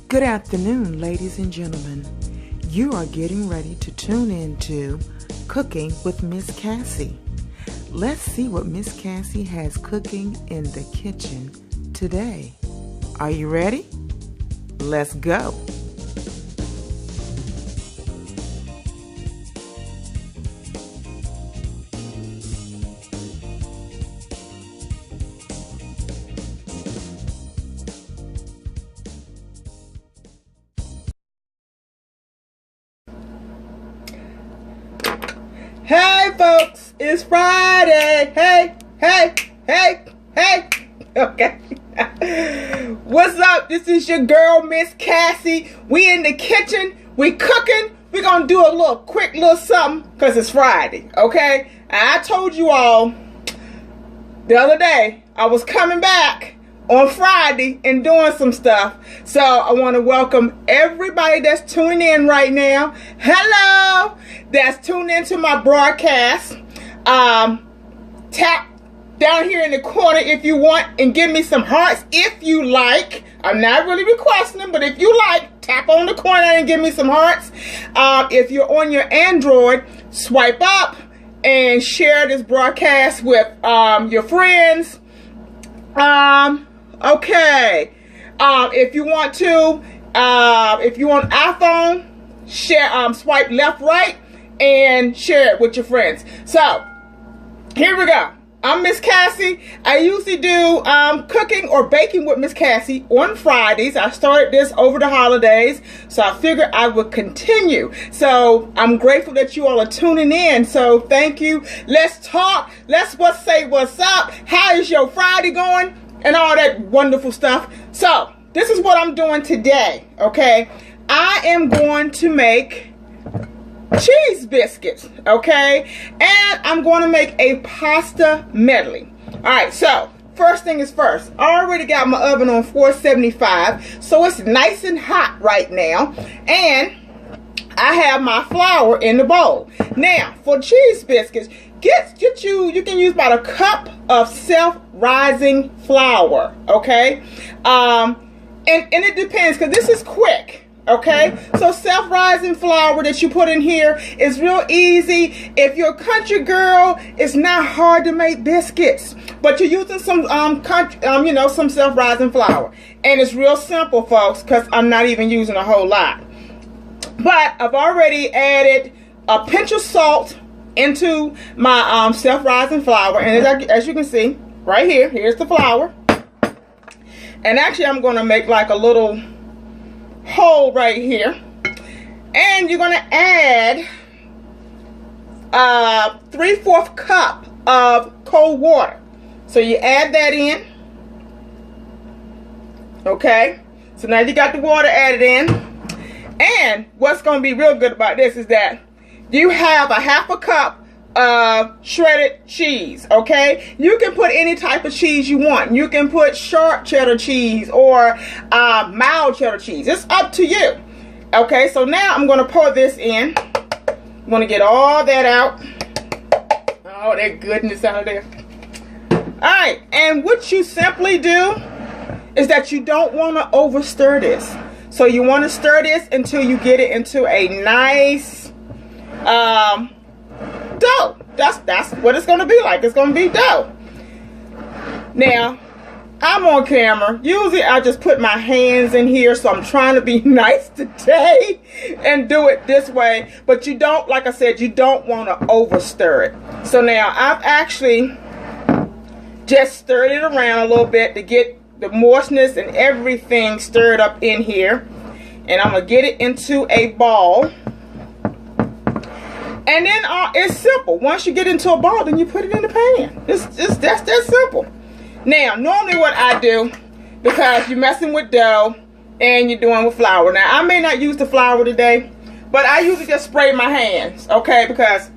Good afternoon, ladies and gentlemen. You are getting ready to tune in to Cooking with Miss Cassie. Let's see what Miss Cassie has cooking in the kitchen today. Are you ready? Let's go. Hey folks, it's Friday. Hey. Okay. What's up? This is your girl, Miss Cassie. We in the kitchen. We cooking. We're going to do a quick little something because it's Friday. Okay. And I told you all the other day I was coming back on Friday and doing some stuff. So I want to welcome everybody that's tuning in right now. Hello, that's tuned into my broadcast. Tap down here in the corner if you want and give me some hearts if you like. I'm not really requesting them, but if you like, tap on the corner and give me some hearts. If you're on your Android, swipe up and share this broadcast with your friends. Okay. If you want iPhone, share, swipe left, right, and share it with your friends. So, here we go. I'm Miss Cassie. I usually do cooking or baking with Miss Cassie on Fridays. I started this over the holidays, so I figured I would continue. So I'm grateful that you all are tuning in. So thank you. Let's talk. Let's say what's up. How is your Friday going? And all that wonderful stuff. So this is what I'm doing today. Okay, I am going to make cheese biscuits, okay, and I'm going to make a pasta medley. All right, so first thing is first, I already got my oven on 475, so it's nice and hot right now, and I have my flour in the bowl. Now for cheese biscuits, you can use about a cup of self-rising flour, okay, and it depends because this is quick. Okay, so self-rising flour that you put in here is real easy. If you're a country girl, it's not hard to make biscuits, but you're using some some self-rising flour, and it's real simple, folks, because I'm not even using a whole lot. But I've already added a pinch of salt into my self-rising flour, and as you can see right here, here's the flour. And actually, I'm going to make like a little hole right here, and you're going to add 3/4 cup of cold water. So you add that in. Okay, so now you got the water added in, and what's going to be real good about this is that you have a 1/2 cup of shredded cheese. Okay, you can put any type of cheese you want. You can put sharp cheddar cheese or mild cheddar cheese. It's up to you. Okay, so now I'm going to pour this in. I'm going to get all that out. Oh, that goodness out of there. Alright, and what you simply do is that you don't want to over stir this. So you want to stir this until you get it into a nice dough. That's what it's going to be like. It's going to be dough. Now, I'm on camera. Usually I just put my hands in here, so I'm trying to be nice today and do it this way. But you don't, like I said, you don't want to over stir it. So now I've actually just stirred it around a little bit to get the moistness and everything stirred up in here. And I'm going to get it into a ball. And then it's simple. Once you get into a ball, then you put it in the pan. That's that simple. Now, normally what I do, because you're messing with dough and you're doing with flour. Now, I may not use the flour today, but I usually just spray my hands, okay? Because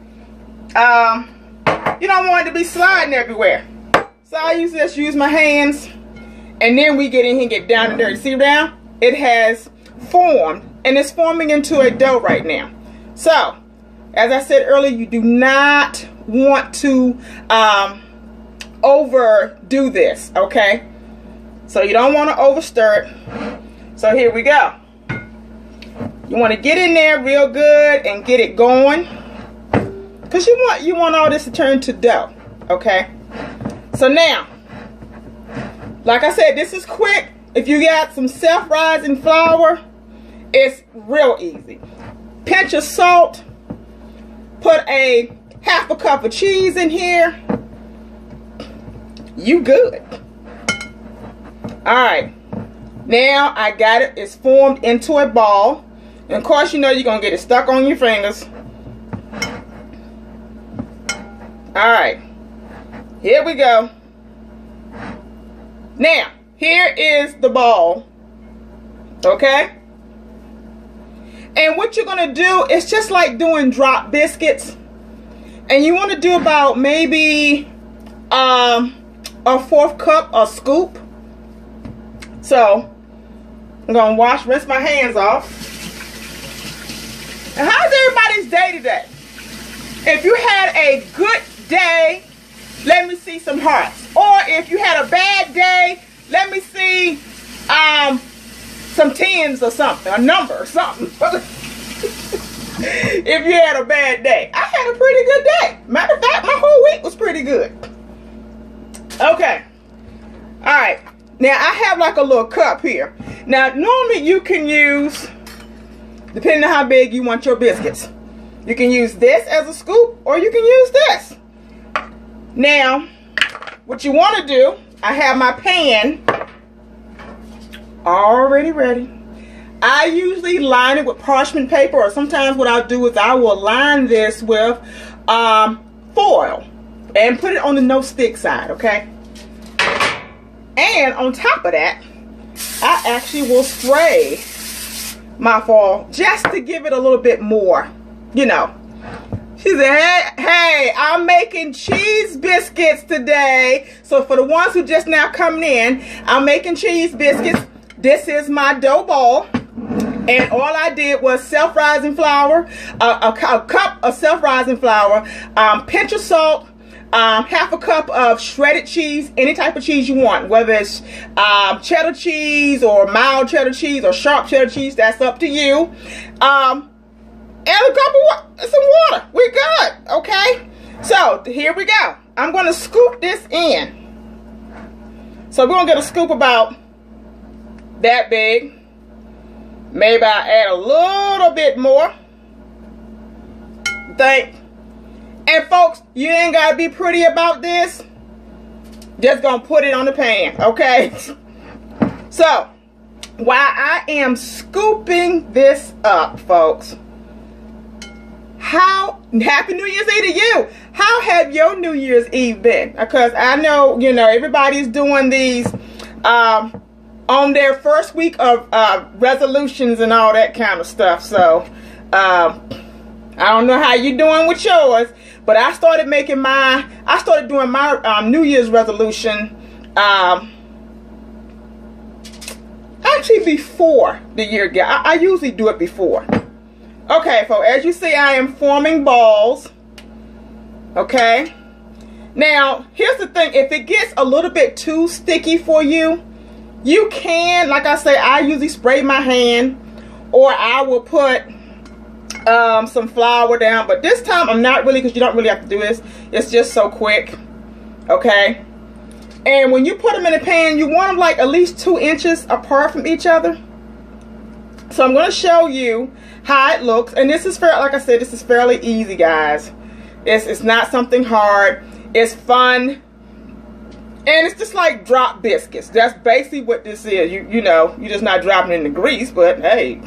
you don't want it to be sliding everywhere. So I usually just use my hands, and then we get in here and get down and dirty. See down? It has formed, and it's forming into a dough right now. So, as I said earlier, you do not want to overdo this, okay? So you don't want to over stir it. So here we go. You want to get in there real good and get it going, because you want all this to turn to dough. Okay, so now, like I said, this is quick. If you got some self-rising flour, it's real easy. Pinch of salt. Put a half a cup of cheese in here. You good. Alright. Now I got it. It's formed into a ball. And of course, you know you're going to get it stuck on your fingers. Alright. Here we go. Now, here is the ball. Okay? And what you're going to do is just like doing drop biscuits. And you want to do about maybe a 1/4 cup, a scoop. So, I'm going to rinse my hands off. And how's everybody's day today? If you had a good day, let me see some hearts. Or if you had a bad day, let me see some tens or something, a number or something. If you had a bad day. I had a pretty good day. Matter of fact, my whole week was pretty good. Okay. Alright. Now, I have like a little cup here. Now, normally you can use, depending on how big you want your biscuits, you can use this as a scoop, or you can use this. Now, what you want to do, I have my pan already ready. I usually line it with parchment paper, or sometimes what I'll do is I will line this with foil and put it on the no stick side, okay? And on top of that, I actually will spray my foil just to give it a little bit more, you know. She said, hey, I'm making cheese biscuits today. So for the ones who just now coming in, I'm making cheese biscuits. This is my dough ball. And all I did was self-rising flour, a cup of self-rising flour, pinch of salt, half a cup of shredded cheese, any type of cheese you want, whether it's cheddar cheese or mild cheddar cheese or sharp cheddar cheese, that's up to you. And a cup of some water. We're good, okay? So here we go. I'm going to scoop this in. So we're going to get a scoop about that big. Maybe I'll add a little bit more. And folks, you ain't got to be pretty about this. Just going to put it on the pan, okay? So, while I am scooping this up, folks, Happy New Year's Eve to you. How have your New Year's Eve been? Because I know, you know, everybody's doing these on their first week of resolutions and all that kind of stuff. So, I don't know how you're doing with yours, but I started doing my New Year's resolution actually before the year got. I usually do it before. Okay, so as you see, I am forming balls. Okay. Now, here's the thing. If it gets a little bit too sticky for you, you can, like I say, I usually spray my hand, or I will put some flour down. But this time, I'm not really, because you don't really have to do this. It's just so quick. Okay. And when you put them in the pan, you want them like at least 2 inches apart from each other. So I'm going to show you how it looks. And this is fair, like I said, this is fairly easy, guys. It's not something hard. It's fun. And it's just like drop biscuits. That's basically what this is. You know, you're just not dropping it in the grease, but hey,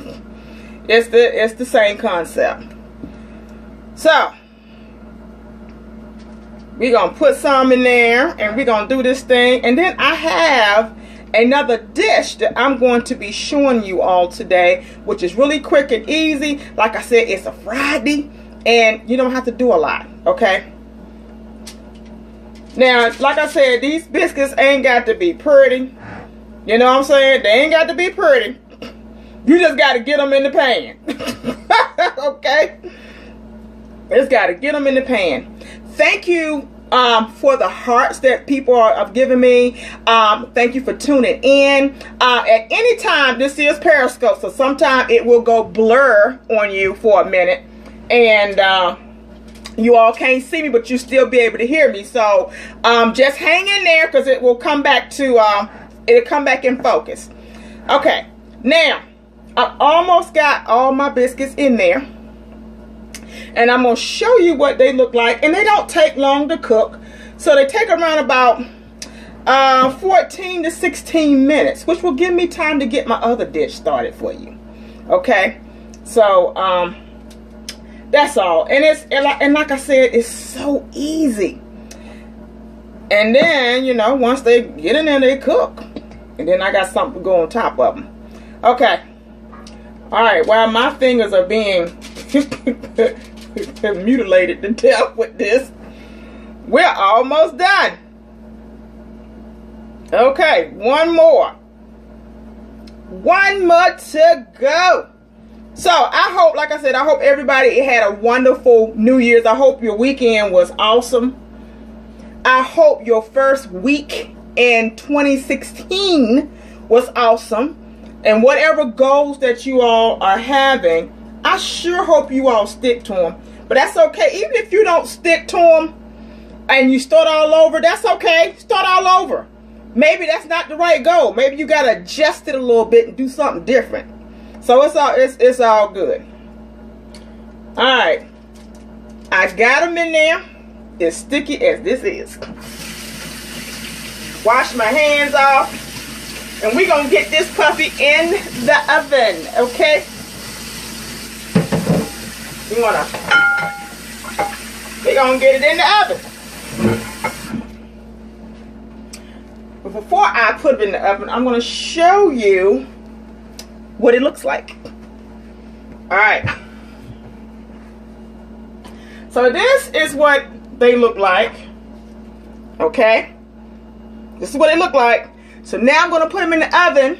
it's the same concept. So we're going to put some in there, and we're going to do this thing. And then I have another dish that I'm going to be showing you all today, which is really quick and easy. Like I said, it's a Friday, and you don't have to do a lot, okay? Now, like I said, these biscuits ain't got to be pretty. You know what I'm saying? They ain't got to be pretty. You just got to get them in the pan. Okay? Just got to get them in the pan. Thank you for the hearts that people have given me. Thank you for tuning in. At any time, this is Periscope, so sometimes it will go blur on you for a minute, and you all can't see me, but you still be able to hear me. So just hang in there, because it will come back to it'll come back in focus. Okay, now I almost got all my biscuits in there, and I'm gonna show you what they look like. And they don't take long to cook, so they take around about 14 to 16 minutes, which will give me time to get my other dish started for you. Okay, so that's all. And like I said, it's so easy. And then, you know, once they get in there, they cook. And then I got something to go on top of them. Okay. All right. While my fingers are being mutilated to death with this, we're almost done. Okay. One more to go. So I hope, like I said, I hope everybody had a wonderful New Year's. I hope your weekend was awesome. I hope your first week in 2016 was awesome. And whatever goals that you all are having, I sure hope you all stick to them. But that's okay. Even if you don't stick to them and you start all over, that's okay. Start all over. Maybe that's not the right goal. Maybe you got to adjust it a little bit and do something different. So it's all good. All right, I got them in there. As sticky as this is. Wash my hands off, and we're gonna get this puppy in the oven. Okay. We're gonna get it in the oven. But before I put it in the oven, I'm gonna show you what it looks like. All right, so this is what they look like. Okay, this is what it look like. So now I'm going to put them in the oven,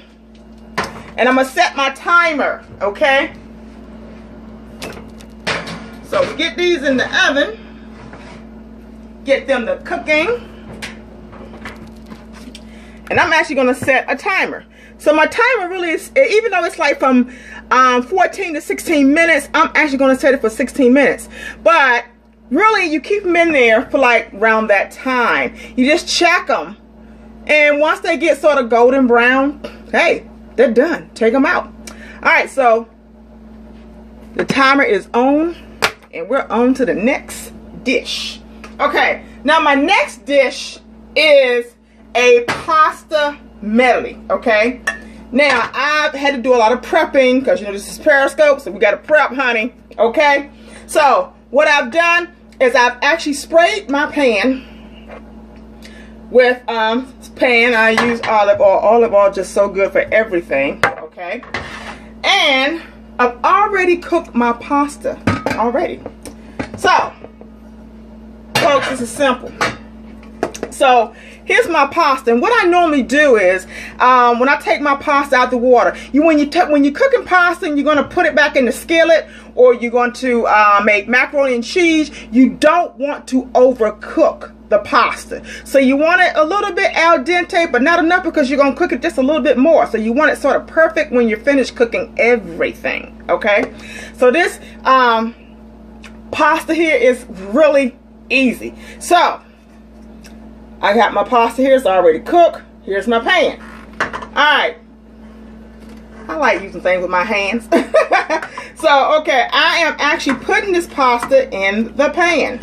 and I'm going to set my timer. Okay, so we get these in the oven, get them to cooking, and I'm actually going to set a timer. So my timer really is, even though it's like from 14 to 16 minutes, I'm actually going to set it for 16 minutes. But really, you keep them in there for like around that time. You just check them. And once they get sort of golden brown, hey, they're done. Take them out. All right, so the timer is on, and we're on to the next dish. Okay, now my next dish is a pasta medley. Okay, now I've had to do a lot of prepping because, you know, this is Periscope, so we got to prep, honey. Okay, so what I've done is I've actually sprayed my pan with I use olive oil. Olive oil just so good for everything. Okay, and I've already cooked my pasta already. So folks, this is simple. So here's my pasta, and what I normally do is when I take my pasta out the water, when you're cooking pasta and you're going to put it back in the skillet, or you're going to make macaroni and cheese, you don't want to overcook the pasta. So you want it a little bit al dente, but not enough, because you're going to cook it just a little bit more. So you want it sort of perfect when you're finished cooking everything. Okay, so this pasta here is really easy. So I got my pasta here. It's already cooked. Here's my pan. Alright. I like using things with my hands. So, okay, I am actually putting this pasta in the pan.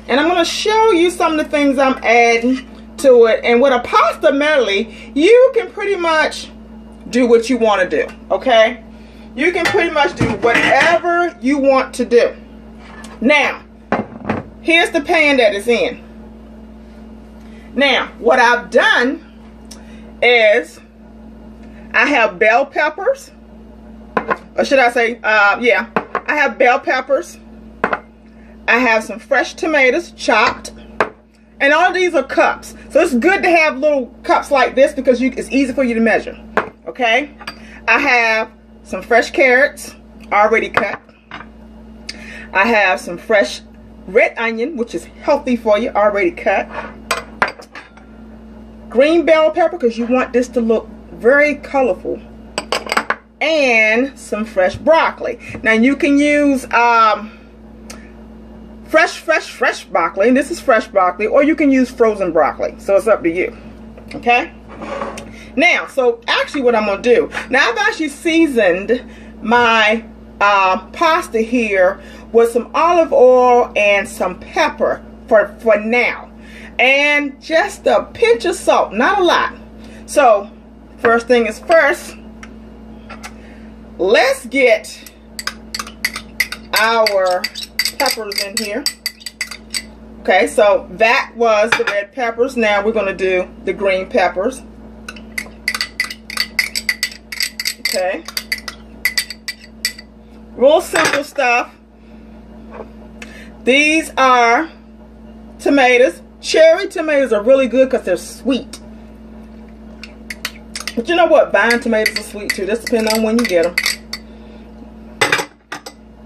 And I'm going to show you some of the things I'm adding to it. And with a pasta medley, you can pretty much do what you want to do. Okay? You can pretty much do whatever you want to do. Now, here's the pan that it's in. Now, what I've done is I have bell peppers, or should I say, yeah, I have bell peppers. I have some fresh tomatoes chopped, and all of these are cups. So it's good to have little cups like this because it's easy for you to measure. Okay, I have some fresh carrots already cut. I have some fresh red onion, which is healthy for you, already cut. Green bell pepper, because you want this to look very colorful. And some fresh broccoli. Now you can use fresh broccoli, and this is fresh broccoli, or you can use frozen broccoli. So it's up to you. Okay? Now, so actually what I'm going to do, now I've actually seasoned my pasta here with some olive oil and some pepper for now. And just a pinch of salt, not a lot. So, first thing is first, let's get our peppers in here. Okay, so that was the red peppers. Now we're going to do the green peppers. Okay. Real simple stuff. These are tomatoes. Cherry tomatoes are really good because they're sweet. But you know what? Vine tomatoes are sweet too. Just depending on when you get them.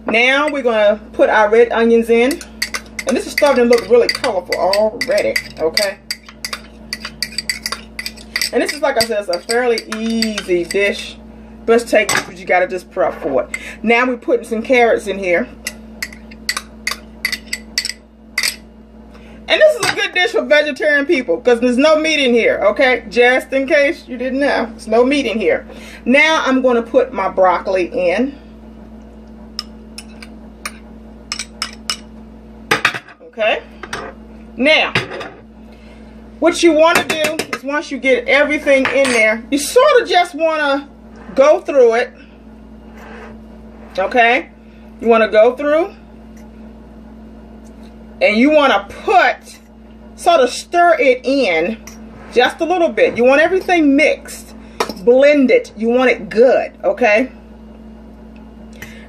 Now we're going to put our red onions in. And this is starting to look really colorful already. Okay. And this is, like I said, it's a fairly easy dish. But it's take what you got to just prep for it. Now we're putting some carrots in here. And this is a good dish for vegetarian people because there's no meat in here, okay? Just in case you didn't know, there's no meat in here. Now I'm going to put my broccoli in. Okay? Now, what you want to do is once you get everything in there, you sort of just want to go through it. Okay? You want to go through. And you want to put, sort of stir it in just a little bit. You want everything mixed, blended. You want it good, okay?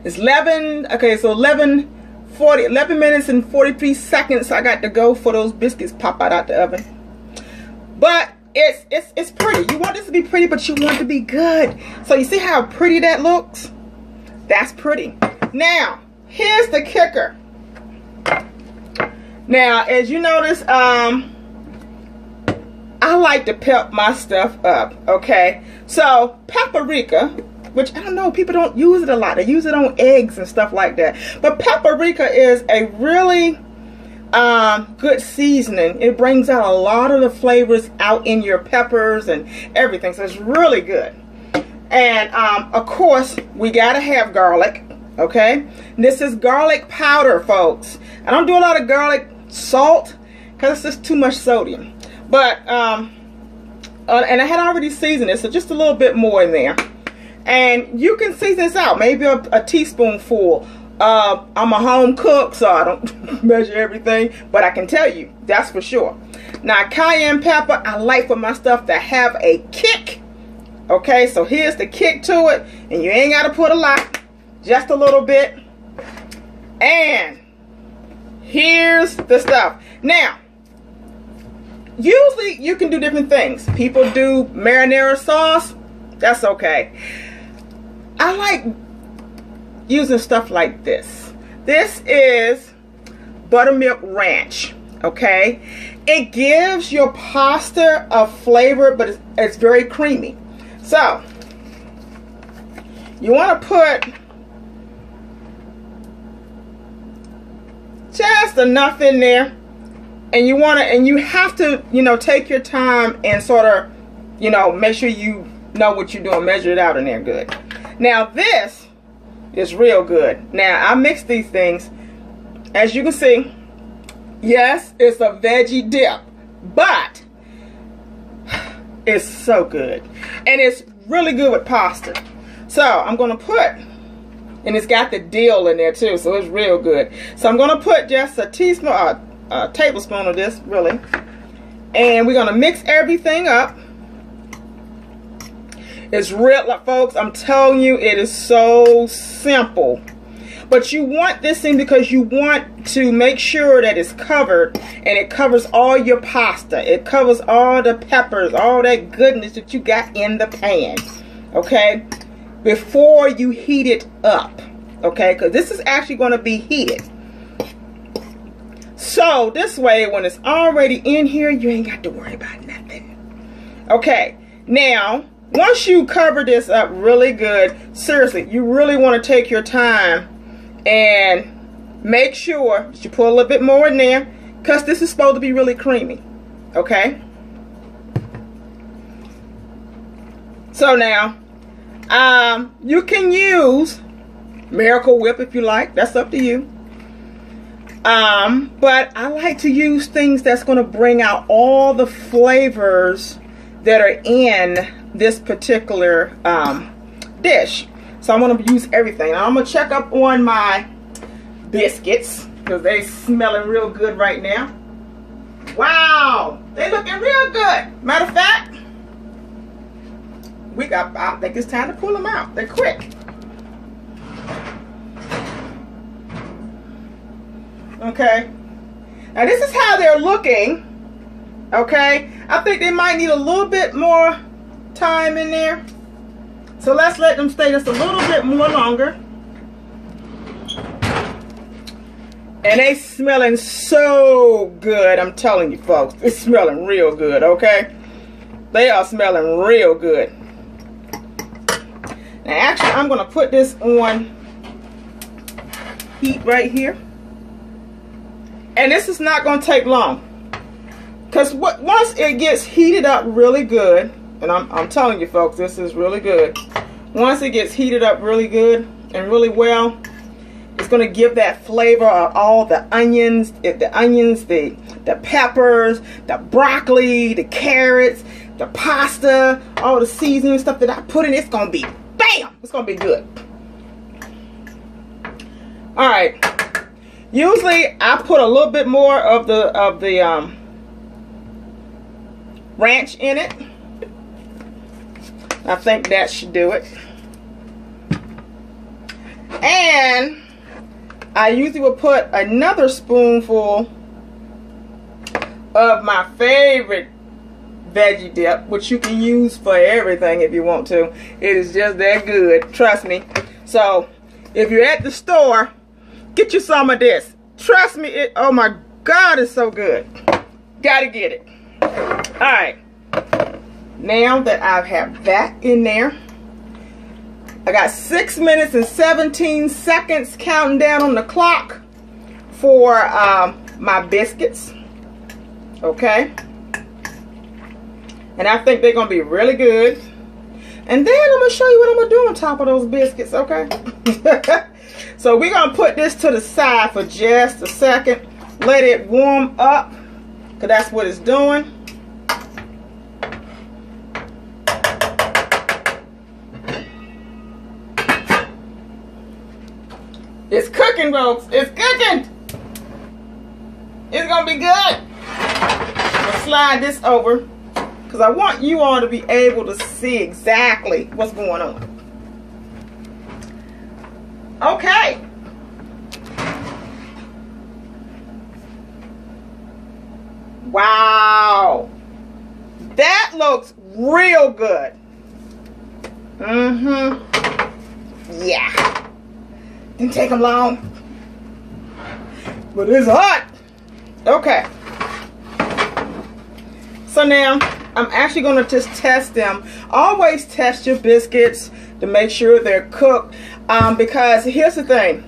It's 11 minutes and 43 seconds I got to go for those biscuits pop out the oven. But it's pretty. You want this to be pretty, but you want it to be good. So you see how pretty that looks? That's pretty. Now, here's the kicker. Now, as you notice, I like to pep my stuff up, okay? So, paprika, which I don't know, people don't use it a lot. They use it on eggs and stuff like that. But paprika is a really good seasoning. It brings out a lot of the flavors out in your peppers and everything. So, it's really good. And, of course, we got to have garlic, okay? This is garlic powder, folks. I don't do a lot of garlic salt because it's just too much sodium, but and I had already seasoned it, so just a little bit more in there. And you can season this out, maybe a teaspoonful. I'm a home cook, so I don't measure everything, but I can tell you that's for sure. Now, cayenne pepper, I like for my stuff to have a kick. Okay, so here's the kick to it, and you ain't got to put a lot, just a little bit. And here's the stuff. Now, usually you can do different things. People do marinara sauce. That's okay. I like using stuff like this. This is buttermilk ranch. Okay? It gives your pasta a flavor, but it's very creamy. So, you want to put just enough in there, and you have to, you know, take your time and sort of, you know, make sure you know what you're doing, measure it out in there good. Now this is real good. Now I mix these things, as you can see. Yes, it's a veggie dip, but it's so good, and it's really good with pasta. So I'm gonna put, and it's got the dill in there too, so it's real good. So I'm going to put just a teaspoon, a tablespoon of this, really. And we're going to mix everything up. It's real, folks, I'm telling you, it is so simple. But you want this thing because you want to make sure that it's covered, and it covers all your pasta. It covers all the peppers, all that goodness that you got in the pan. Okay? Before you heat it up, okay, because this is actually going to be heated. So this way, when it's already in here, you ain't got to worry about nothing. Okay, now, once you cover this up really good, seriously, you really want to take your time and make sure that you put a little bit more in there, because this is supposed to be really creamy. Okay? So now, you can use Miracle Whip if you like. That's up to you. But I like to use things that's going to bring out all the flavors that are in this particular dish. So I'm going to use everything. Now I'm going to check up on my biscuits because they smelling real good right now. Wow, they looking real good. Matter of fact, I think it's time to pull them out. They're quick. Okay, now this is how they're looking. Okay, I think they might need a little bit more time in there, so let's let them stay just a little bit more longer. And they smelling so good, I'm telling you folks, it's smelling real good. Okay, they are smelling real good. Now actually I'm going to put this on heat right here. And this is not going to take long, because once it gets heated up really good, and I'm telling you folks, this is really good. Once it gets heated up really good and really well, it's going to give that flavor of all the onions, the peppers, the broccoli, the carrots, the pasta, all the seasoning stuff that I put in. It's going to be bam! It's going to be good. All right. Usually I put a little bit more of the ranch in it. I think that should do it. And I usually will put another spoonful of my favorite veggie dip, which you can use for everything if you want to. It is just that good, trust me. So if you're at the store, get you some of this. Trust me, oh my God, it's so good. Gotta get it. Alright. Now that I have that in there, I got 6 minutes and 17 seconds counting down on the clock for my biscuits. Okay. And I think they're going to be really good. And then I'm going to show you what I'm going to do on top of those biscuits, okay? So we're going to put this to the side for just a second. Let it warm up, because that's what it's doing. It's cooking, folks. It's cooking. It's going to be good. I'm going to slide this over, because I want you all to be able to see exactly what's going on. Okay. Wow. That looks real good. Yeah. Didn't take them long. But it's hot. Okay. So now I'm actually going to just test them. Always test your biscuits to make sure they're cooked. Because here's the thing.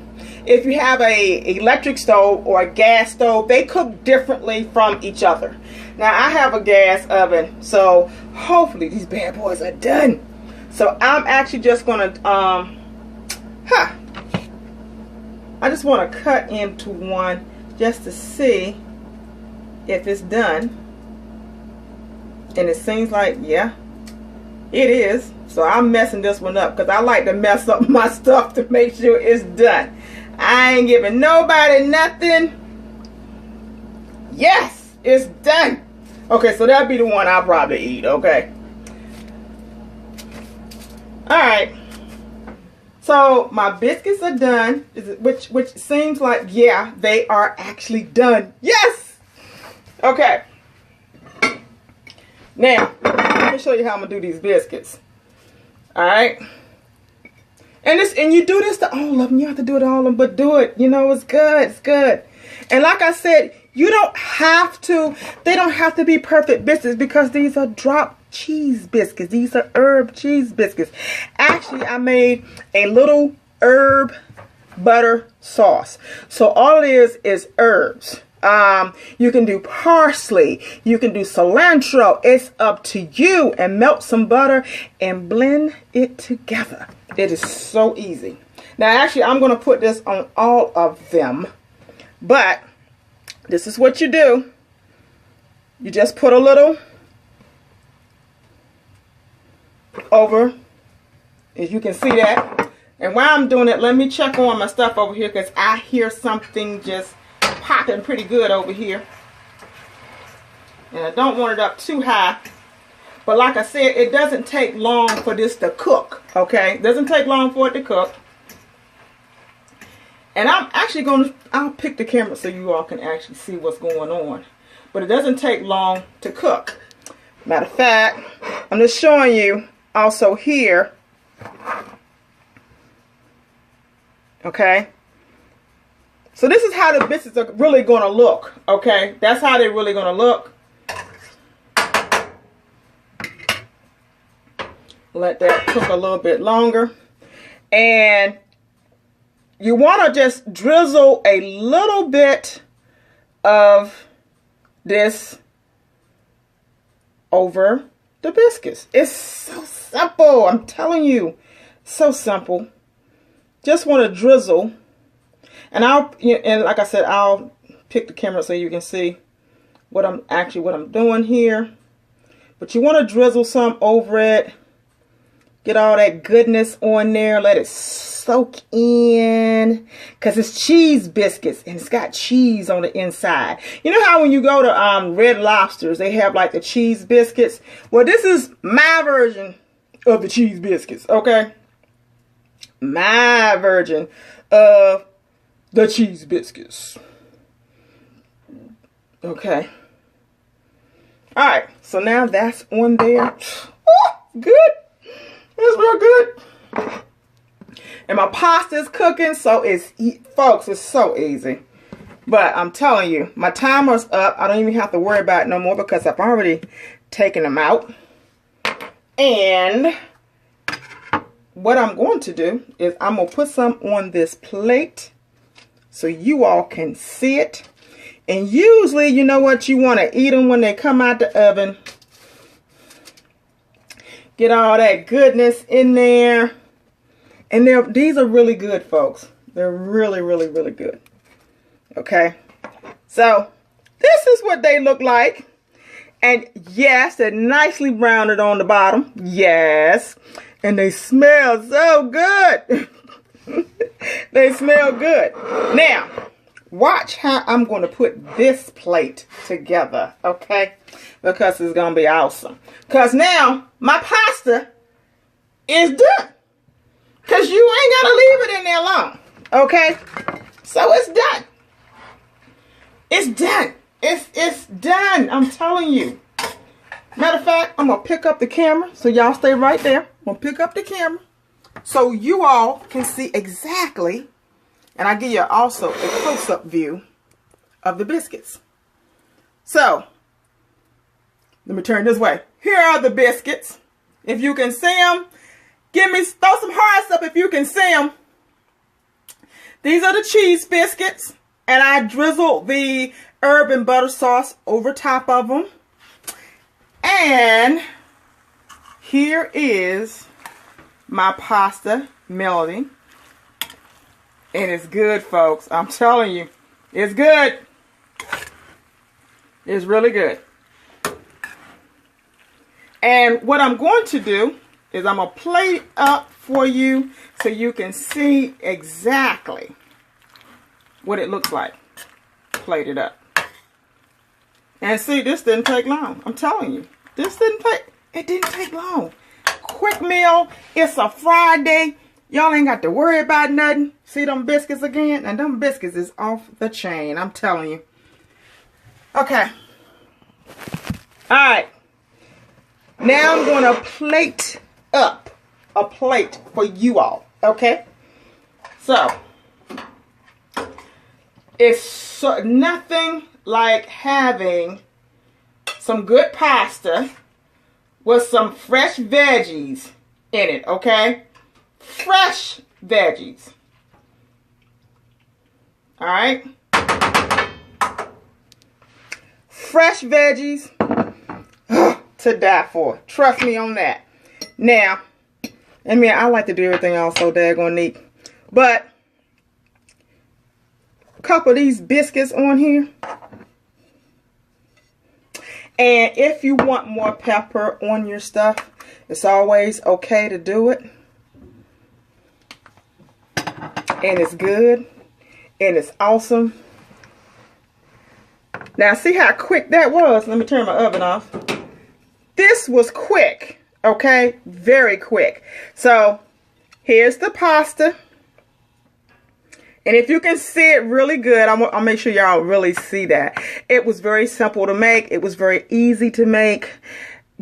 If you have a electric stove or a gas stove, they cook differently from each other. Now I have a gas oven, so hopefully these bad boys are done. So I'm actually just going to, I just want to cut into one just to see if it's done. And it seems like, yeah, it is. So I'm messing this one up because I like to mess up my stuff to make sure it's done. I ain't giving nobody nothing. Yes, it's done. Okay, so that'll be the one I'll probably eat, okay? Alright. So my biscuits are done, which seems like, yeah, they are actually done. Yes! Okay. Now, let me show you how I'm going to do these biscuits. Alright. And you do this to all of them. You have to do it to all of them, but do it. You know, it's good. It's good. And like I said, You don't have to, they don't have to be perfect biscuits because these are drop cheese biscuits. These are herb cheese biscuits. Actually, I made a little herb butter sauce. So all it is herbs. You can do parsley, you can do cilantro. It's up to you. And melt some butter and blend it together. It is so easy. Now actually I'm going to put this on all of them, but this is what you do. You just put a little over, as you can see that. And while I'm doing it, let me check on my stuff over here because I hear something just popping pretty good over here. And I don't want it up too high. But like I said, it doesn't take long for this to cook. Okay? It doesn't take long for it to cook. And I'm actually going to, I'll pick the camera so you all can actually see what's going on. But it doesn't take long to cook. Matter of fact, I'm just showing you also here. Okay? So this is how the biscuits are really going to look. Okay? That's how they're really going to look. Let that cook a little bit longer. And you want to just drizzle a little bit of this over the biscuits. It's so simple. I'm telling you. So simple. Just want to drizzle. And and like I said, I'll pick the camera so you can see what I'm doing here. But you want to drizzle some over it. Get all that goodness on there. Let it soak in. Because it's cheese biscuits. And it's got cheese on the inside. You know how when you go to Red Lobsters, they have like the cheese biscuits? Well, this is my version of the cheese biscuits. Okay? My version of the cheese biscuits. Okay. Alright. So now that's on there. Oh, good. It's real good. And my pasta is cooking, so folks, it's so easy. But I'm telling you, my timer's up. I don't even have to worry about it no more because I've already taken them out. And what I'm going to do is I'm going to put some on this plate so you all can see it. And usually, you know what, you want to eat them when they come out the oven. Get all that goodness in there. And these are really good, folks. They're really, really, really good. Okay. So, this is what they look like. And yes, they're nicely browned on the bottom. Yes. And they smell so good. They smell good. Now, watch how I'm going to put this plate together. Okay. Because it's going to be awesome. Because now, my pasta is done. Because you ain't got to leave it in there long. Okay? So it's done. It's done. It's done. I'm telling you. Matter of fact, I'm going to pick up the camera. So y'all stay right there. I'm going to pick up the camera. So you all can see exactly. And I'll give you also a close-up view of the biscuits. So, let me turn this way. Here are the biscuits. If you can see them, throw some hearts up if you can see them. These are the cheese biscuits. And I drizzled the herb and butter sauce over top of them. And here is my pasta melody. And it's good, folks. I'm telling you. It's good. It's really good. And what I'm going to do is I'm going to plate it up for you so you can see exactly what it looks like. Plate it up. And see, this didn't take long. I'm telling you. It didn't take long. Quick meal. It's a Friday. Y'all ain't got to worry about nothing. See them biscuits again? And them biscuits is off the chain. I'm telling you. Okay. Alright. Now I'm going to plate up a plate for you all. Okay? So, it's nothing like having some good pasta with some fresh veggies in it, okay? Fresh veggies. All right? Fresh veggies to die for. Trust me on that. Now, I mean, I like to do everything else so daggone neat. But a couple of these biscuits on here. And if you want more pepper on your stuff, it's always okay to do it. And it's good. And it's awesome. Now, see how quick that was? Let me turn my oven off. This was quick. Okay? Very quick. So, here's the pasta. And if you can see it really good, I'll make sure y'all really see that. It was very simple to make. It was very easy to make.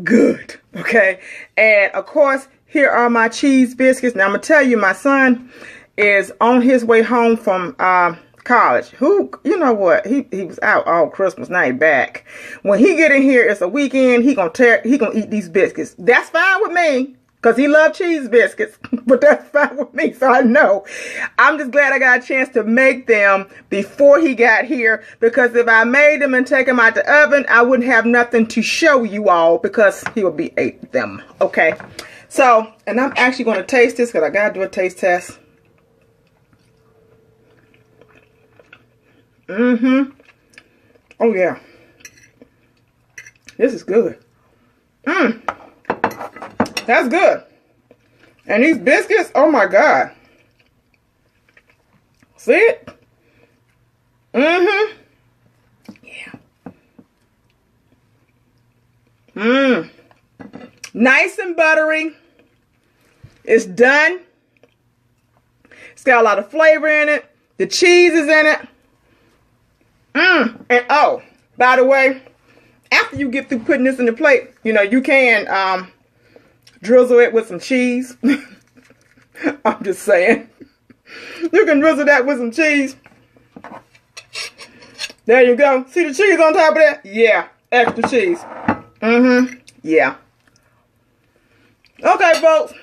Good. Okay? And, of course, here are my cheese biscuits. Now, I'm going to tell you, my son is on his way home from college. Who, you know what? He was out all Christmas. Now he back. When he get in here, it's a weekend. He gonna eat these biscuits. That's fine with me, because he loves cheese biscuits. But that's fine with me, so I know. I'm just glad I got a chance to make them before he got here, because if I made them and take them out the oven, I wouldn't have nothing to show you all, because he would be ate them. Okay. So, and I'm actually going to taste this, because I got to do a taste test. Oh, yeah. This is good. That's good. And these biscuits, oh my God. See it? Yeah. Nice and buttery. It's done. It's got a lot of flavor in it. The cheese is in it. And oh, by the way, after you get through putting this in the plate, you know, you can drizzle it with some cheese. I'm just saying. You can drizzle that with some cheese. There you go. See the cheese on top of that? Yeah, extra cheese. Yeah. Okay, folks.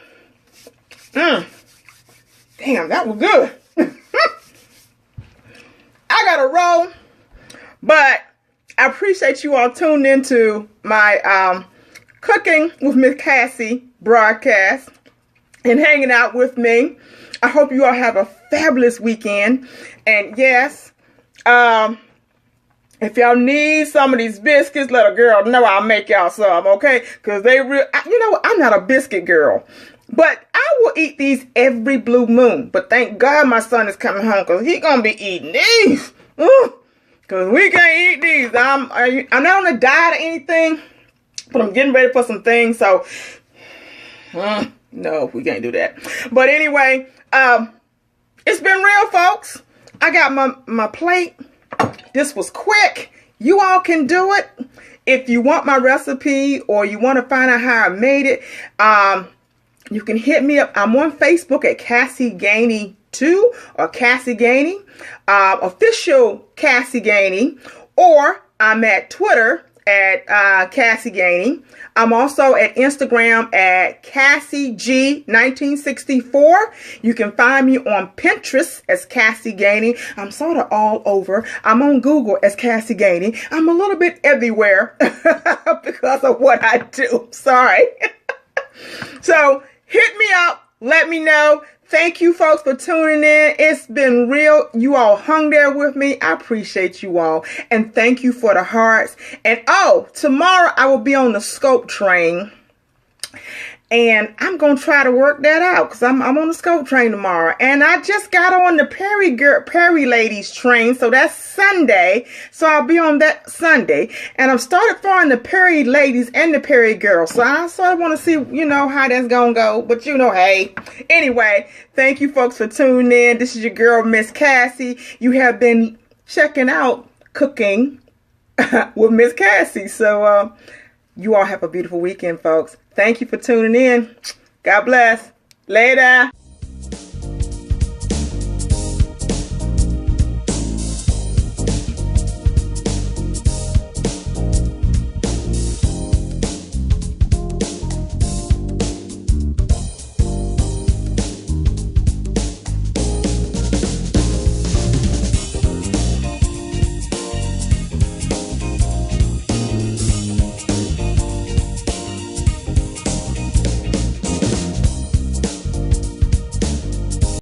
Damn, that was good. I gotta roll. But I appreciate you all tuning into my Cooking with Miss Cassie broadcast and hanging out with me. I hope you all have a fabulous weekend. And yes, if y'all need some of these biscuits, let a girl know. I'll make y'all some, okay? Because they you know what? I'm not a biscuit girl. But I will eat these every blue moon. But thank God my son is coming home, because he's going to be eating these. Because we can't eat these. I'm not on a diet or anything, but I'm getting ready for some things. So, no, we can't do that. But anyway, it's been real, folks. I got my plate. This was quick. You all can do it. If you want my recipe or you want to find out how I made it, you can hit me up. I'm on Facebook at Cassie Gainey 2 or Cassie Gainey, official Cassie Gainey, or I'm at Twitter at Cassie Gainey. I'm also at Instagram at CassieG1964. You can find me on Pinterest as Cassie Gainey. I'm sort of all over. I'm on Google as Cassie Gainey. I'm a little bit everywhere because of what I do. Sorry. So hit me up. Let me know. Thank you, folks, for tuning in. It's been real. You all hung there with me. I appreciate you all. And thank you for the hearts. And, oh, tomorrow I will be on the scope train. And I'm going to try to work that out, because I'm on the scope train tomorrow. And I just got on the Perry ladies train. So that's Sunday. So I'll be on that Sunday. And I've started following the Perry ladies and the Perry girls. So I sort of want to see, you know, how that's going to go. But, you know, hey. Anyway, thank you, folks, for tuning in. This is your girl, Miss Cassie. You have been checking out Cooking with Miss Cassie. So, you all have a beautiful weekend, folks. Thank you for tuning in. God bless. Later.